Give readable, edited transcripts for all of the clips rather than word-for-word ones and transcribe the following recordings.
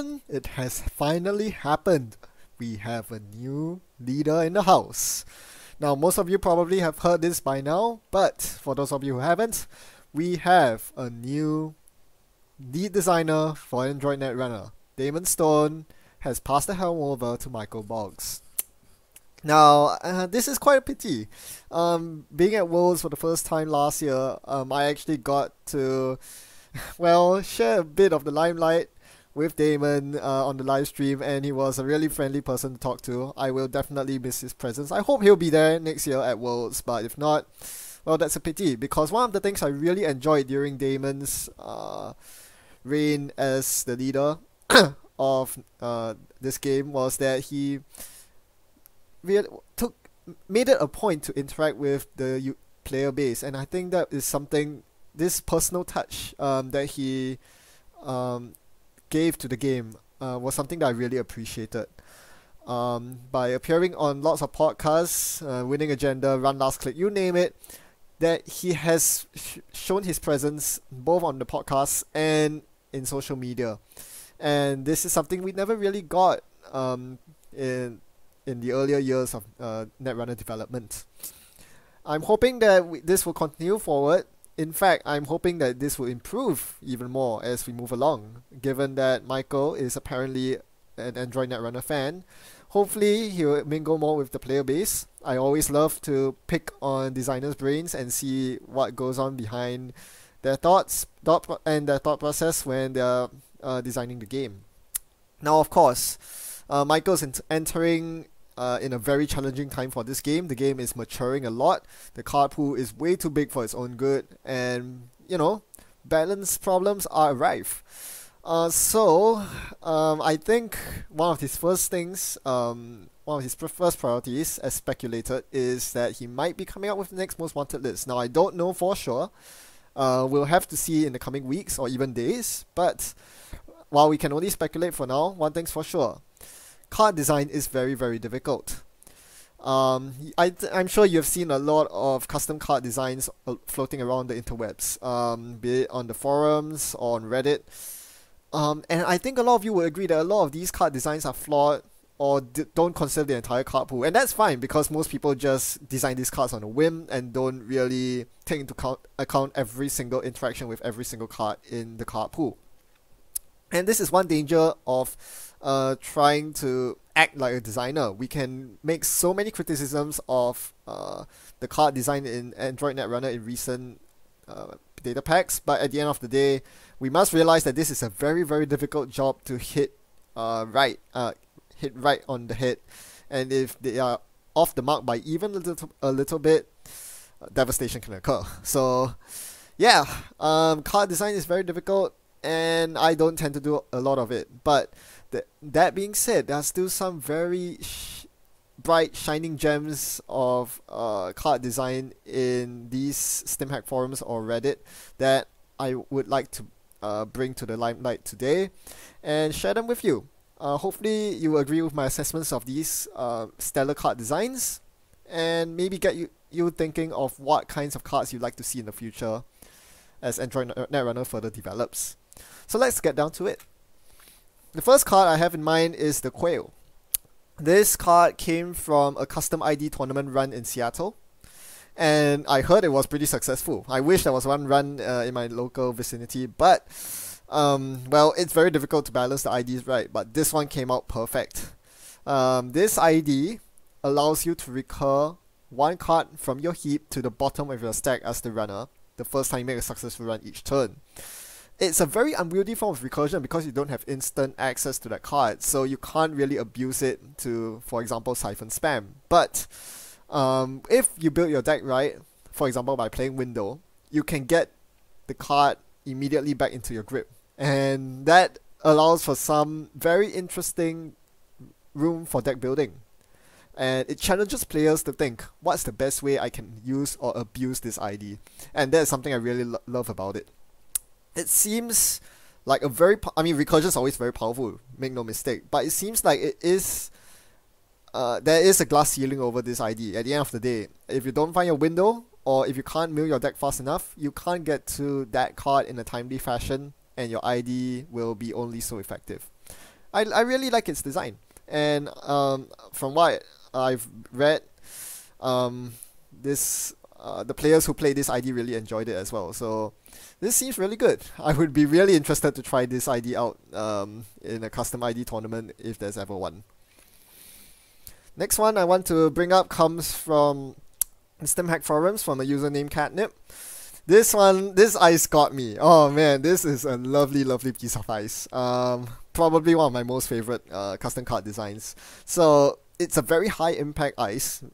everyone, it has finally happened. We have a new leader in the house. Now, most of you probably have heard this by now, but for those of you who haven't, we have a new lead designer for Android Netrunner. Damon Stone has passed the helm over to Michael Boggs. Now, this is quite a pity. Being at Worlds for the first time last year, I actually got to, well, share a bit of the limelight with Damon on the live stream, and he was a really friendly person to talk to. I will definitely miss his presence. I hope he'll be there next year at Worlds, but if not, well, that's a pity, because one of the things I really enjoyed during Damon's reign as the leader of this game was that he made it a point to interact with the player base, and I think that is something, this personal touch that he gave to the game was something that I really appreciated. By appearing on lots of podcasts, Winning Agenda, Run Last Click, you name it, that he has shown his presence both on the podcast and in social media. And this is something we never really got in the earlier years of Netrunner development. I'm hoping that this will continue forward. In fact, I'm hoping that this will improve even more as we move along, given that Michael is apparently an Android Netrunner fan. Hopefully, he'll mingle more with the player base. I always love to pick on designers' brains and see what goes on behind their thoughts and their thought process when they're designing the game. Now, of course, Michael's entering in a very challenging time for this game. The game is maturing a lot. The card pool is way too big for its own good, and you know, balance problems are rife. I think one of his first priorities, as speculated, is that he might be coming up with the next most wanted list. Now, I don't know for sure. We'll have to see in the coming weeks or even days, but while we can only speculate for now, one thing's for sure. Card design is very, very difficult. I'm sure you've seen a lot of custom card designs floating around the interwebs, be it on the forums or on Reddit. And I think a lot of you would agree that a lot of these card designs are flawed or don't consider the entire card pool. And that's fine, because most people just design these cards on a whim and don't really take into account every single interaction with every single card in the card pool. And this is one danger of trying to act like a designer. We can make so many criticisms of the card design in Android Netrunner in recent data packs, but at the end of the day, we must realize that this is a very, very difficult job to hit right on the head, and if they are off the mark by even a little bit, devastation can occur. So yeah, card design is very difficult, and I don't tend to do a lot of it. But that being said, there are still some very bright shining gems of card design in these StimHack forums or Reddit that I would like to bring to the limelight today and share them with you. Hopefully you will agree with my assessments of these stellar card designs, and maybe get you thinking of what kinds of cards you'd like to see in the future as Android Netrunner further develops. So let's get down to it. The first card I have in mind is the Quail. This card came from a custom ID tournament run in Seattle, and I heard it was pretty successful. I wish there was one run in my local vicinity, but well, it's very difficult to balance the IDs right, but this one came out perfect. This ID allows you to recur one card from your heap to the bottom of your stack as the runner the first time you make a successful run each turn. It's a very unwieldy form of recursion because you don't have instant access to that card, so you can't really abuse it to, for example, siphon spam. But if you build your deck right, for example by playing Window, you can get the card immediately back into your grip, and that allows for some very interesting room for deck building. And it challenges players to think, what's the best way I can use or abuse this ID? And that's something I really love about it. It seems like a very, recursion is always very powerful, make no mistake, but it seems like it is, there is a glass ceiling over this ID. At the end of the day, if you don't find your window, or if you can't mill your deck fast enough, you can't get to that card in a timely fashion, and your ID will be only so effective. I really like its design, and from what I've read, this the players who played this ID really enjoyed it as well. So this seems really good. I would be really interested to try this ID out in a custom ID tournament if there's ever one. Next one I want to bring up comes from StimHack forums from a user named Catnip. This ice got me. Oh man, this is a lovely, lovely piece of ice. Probably one of my most favorite custom card designs. So it's a very high impact ice.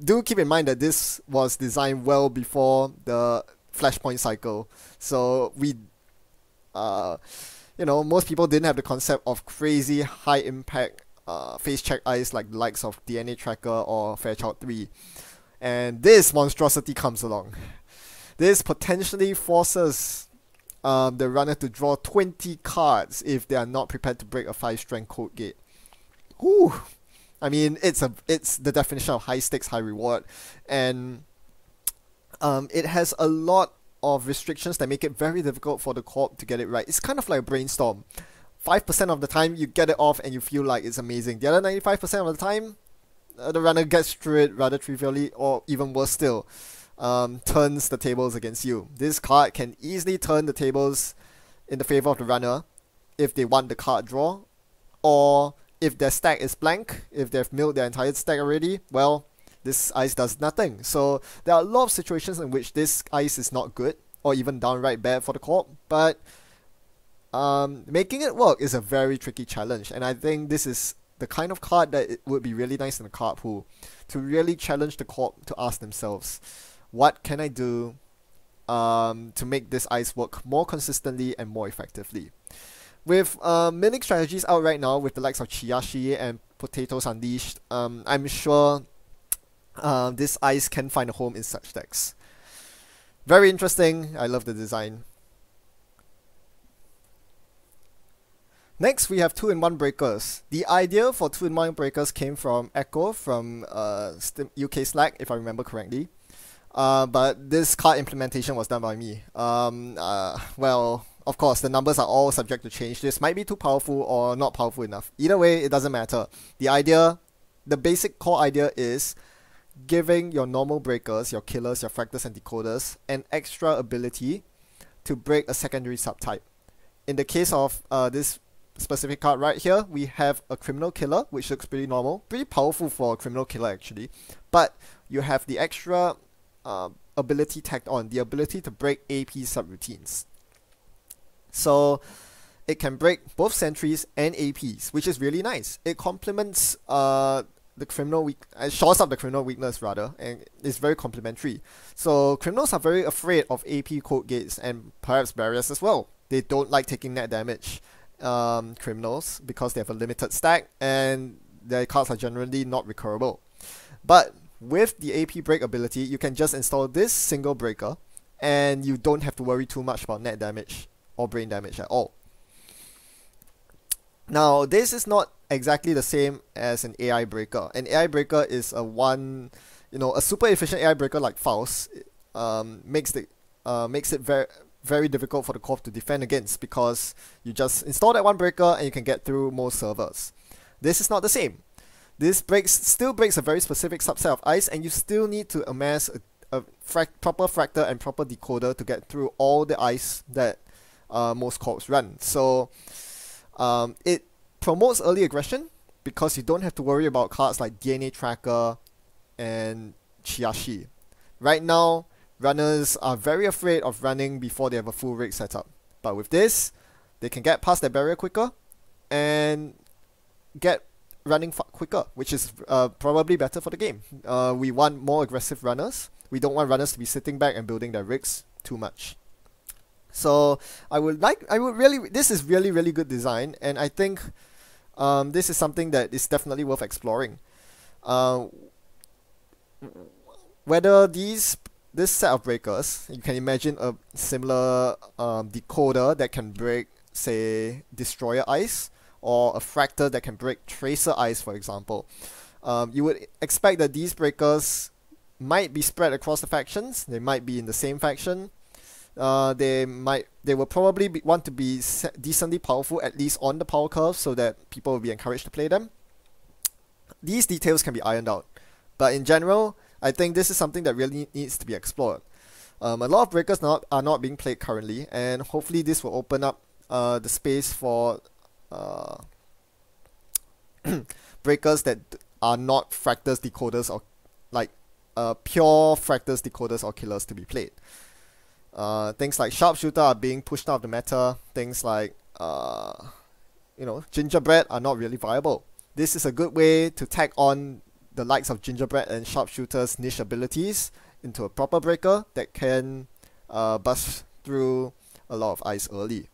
Do keep in mind that this was designed well before the Flashpoint cycle. So we, most people didn't have the concept of crazy high impact face check ice like the likes of DNA Tracker or Fairchild 3. And this monstrosity comes along. This potentially forces the runner to draw 20 cards if they are not prepared to break a 5-strength code gate. Whew. I mean, it's the definition of high stakes, high reward, and it has a lot of restrictions that make it very difficult for the corp to get it right. It's kind of like a brainstorm. 5% of the time you get it off and you feel like it's amazing. The other 95% of the time, the runner gets through it rather trivially, or even worse still, turns the tables against you. This card can easily turn the tables in the favor of the runner if they want the card draw, or if their stack is blank, if they've milled their entire stack already, well, this ice does nothing. So there are a lot of situations in which this ice is not good, or even downright bad for the corp, but making it work is a very tricky challenge, and I think this is the kind of card that it would be really nice in the card pool to really challenge the corp to ask themselves, what can I do to make this ice work more consistently and more effectively? With milling strategies out right now with the likes of Chiyashi and Potatoes Unleashed, I'm sure this ice can find a home in such decks. Very interesting. I love the design. Next, we have 2-in-1 breakers. The idea for 2-in-1 breakers came from Echo from UK Slack, if I remember correctly. But this card implementation was done by me. Well, of course, the numbers are all subject to change. This might be too powerful or not powerful enough. Either way, it doesn't matter. The basic core idea is giving your normal breakers, your killers, your fractors and decoders, an extra ability to break a secondary subtype. In the case of this specific card right here, we have a criminal killer, which looks pretty normal, pretty powerful for a criminal killer actually, but you have the extra ability tagged on, the ability to break AP subroutines. So it can break both sentries and APs, which is really nice. It complements the criminal shores up the criminal weakness rather, and it's very complementary. So criminals are very afraid of AP code gates and perhaps barriers as well. They don't like taking net damage, criminals, because they have a limited stack and their cards are generally not recurable. But with the AP break ability, you can just install this single breaker and you don't have to worry too much about net damage or brain damage at all. Now, this is not exactly the same as an AI breaker. An AI breaker is a super efficient AI breaker like Faust makes it very, very difficult for the corp to defend against, because you just install that one breaker and you can get through most servers. This is not the same. This still breaks a very specific subset of ice, and you still need to amass a proper fractor and proper decoder to get through all the ice that most corps run. So it promotes early aggression because you don't have to worry about cards like DNA Tracker and Chiyashi. Right now, runners are very afraid of running before they have a full rig setup. But with this, they can get past their barrier quicker and get running quicker, which is probably better for the game. We want more aggressive runners. We don't want runners to be sitting back and building their rigs too much. So this is really, really good design, and I think this is something that is definitely worth exploring. Whether this set of breakers, you can imagine a similar decoder that can break, say, Destroyer Ice, or a Fractor that can break Tracer Ice, for example. You would expect that these breakers might be spread across the factions. They might be in the same faction. They will probably want to be decently powerful, at least on the power curve, so that people will be encouraged to play them. These details can be ironed out, but in general, I think this is something that really needs to be explored. A lot of breakers are not being played currently, and hopefully this will open up the space for breakers that are not fractals, decoders, or like pure fractals, decoders, or killers to be played. Things like sharpshooter are being pushed out of the meta. Things like gingerbread are not really viable. This is a good way to tag on the likes of gingerbread and sharpshooter's niche abilities into a proper breaker that can bust through a lot of ice early.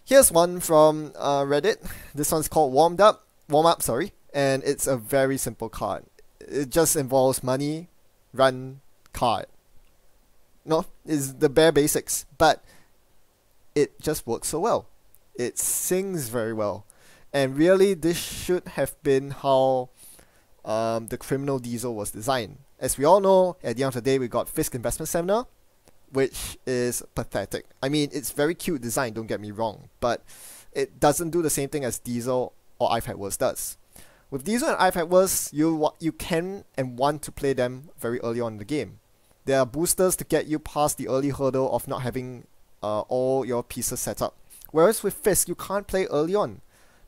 Here's one from Reddit. This one's called Warm Up, and it's a very simple card. It just involves money, run, card. No, it's the bare basics, but it just works so well. It sings very well. And really, this should have been how the Criminal Diesel was designed. As we all know, at the end of the day, we got Fisk Investment Seminar, which is pathetic. I mean, it's very cute design, don't get me wrong, but it doesn't do the same thing as Diesel or iPad Wars does. With Diesel and iPad Wars, you can and want to play them very early on in the game. There are boosters to get you past the early hurdle of not having all your pieces set up. Whereas with Fisk, you can't play early on.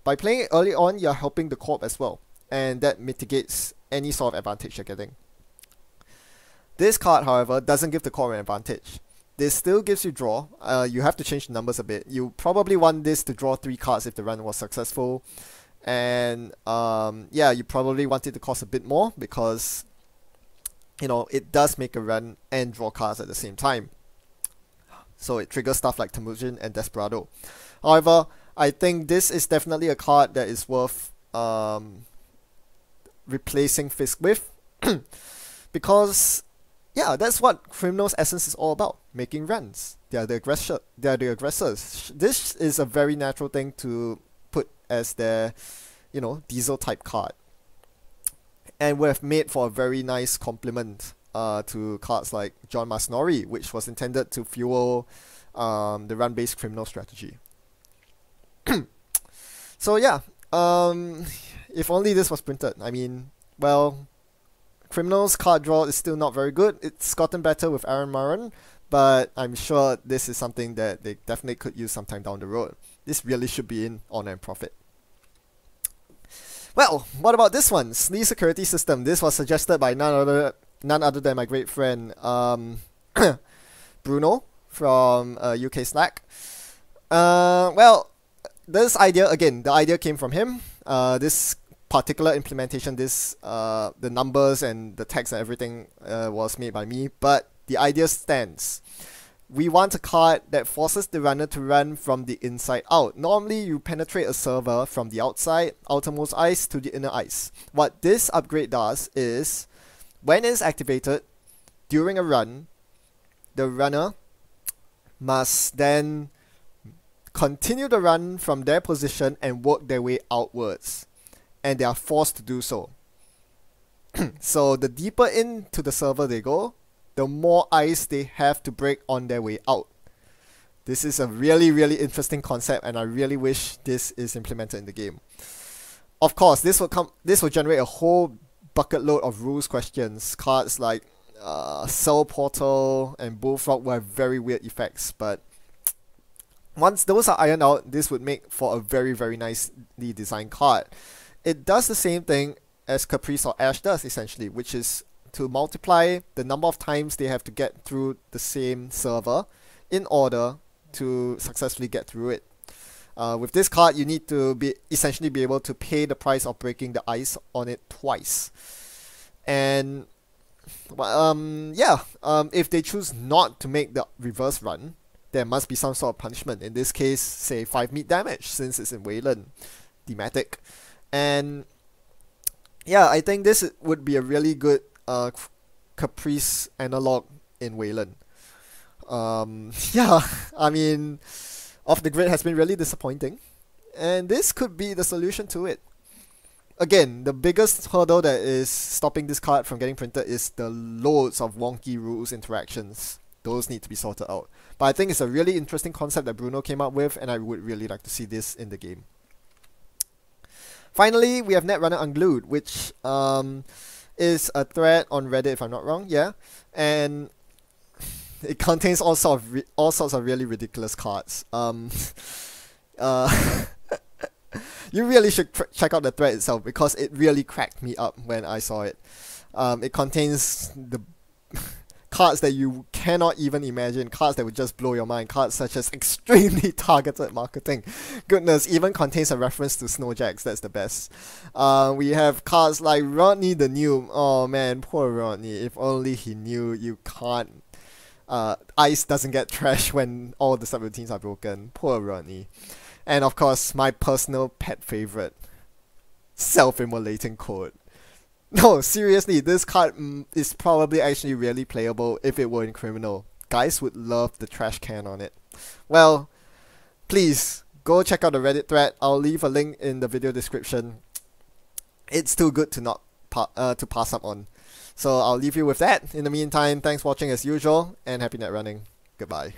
By playing it early on, you're helping the corp as well, and that mitigates any sort of advantage you're getting. This card, however, doesn't give the corp an advantage. This still gives you draw. You have to change the numbers a bit. You probably want this to draw 3 cards if the run was successful, and yeah, you probably want it to cost a bit more because it does make a run and draw cards at the same time. So it triggers stuff like Temujin and Desperado. However, I think this is definitely a card that is worth replacing Fisk with because yeah, that's what Criminal's essence is all about, making runs. They are the aggressors. This is a very natural thing to put as their diesel type card. And would have made for a very nice complement to cards like John Masnori, which was intended to fuel the run-based Criminal strategy. So yeah, if only this was printed. I mean, well, Criminal's card draw is still not very good. It's gotten better with Aaron Maran, but I'm sure this is something that they definitely could use sometime down the road. This really should be in Honor and Profit. Well, what about this one? Slee Security System. This was suggested by none other than my great friend Bruno from UK Slack. Well, this idea, again, the idea came from him. This particular implementation, the numbers and the text and everything was made by me, but the idea stands. We want a card that forces the runner to run from the inside out. Normally, you penetrate a server from the outside, outermost ice, to the inner ice. What this upgrade does is, when it's activated during a run, the runner must then continue the run from their position and work their way outwards. And they are forced to do so. So the deeper into the server they go, the more ice they have to break on their way out. This is a really, really interesting concept, and I really wish this is implemented in the game. Of course, this will generate a whole bucket load of rules questions. Cards like Cell Portal and Bullfrog will have very weird effects, but once those are ironed out, this would make for a very, very nicely designed card. It does the same thing as Caprice or Ash does, essentially, which is to multiply the number of times they have to get through the same server in order to successfully get through it. With this card, you need to essentially be able to pay the price of breaking the ice on it twice. And if they choose not to make the reverse run, there must be some sort of punishment. In this case, say 5 meat damage, since it's in Wayland thematic. And yeah, I think this would be a really good Caprice analog in Wayland. Yeah, I mean, Off the Grid has been really disappointing, and this could be the solution to it. Again, the biggest hurdle that is stopping this card from getting printed is the loads of wonky rules interactions. those need to be sorted out. But I think it's a really interesting concept that Bruno came up with, and I would really like to see this in the game. Finally, we have Netrunner Unglued, which is a thread on Reddit, if I'm not wrong, yeah, and it contains all sorts of really ridiculous cards. You really should check out the thread itself, because it really cracked me up when I saw it. It contains the cards that you cannot even imagine, cards that would just blow your mind, cards such as extremely targeted marketing. Goodness, even contains a reference to Snowjacks, that's the best. We have cards like Rodney the Noob. Oh man, poor Rodney, if only he knew you can't. Ice doesn't get trashed when all the subroutines are broken. Poor Rodney. And of course, my personal pet favorite, self-immolating code. No, seriously, this card is probably actually really playable if it were in Criminal. Guys would love the trash can on it. Well, please, go check out the Reddit thread. I'll leave a link in the video description. It's too good to not to pass up on. So I'll leave you with that. In the meantime, thanks for watching as usual, and happy net running. Goodbye.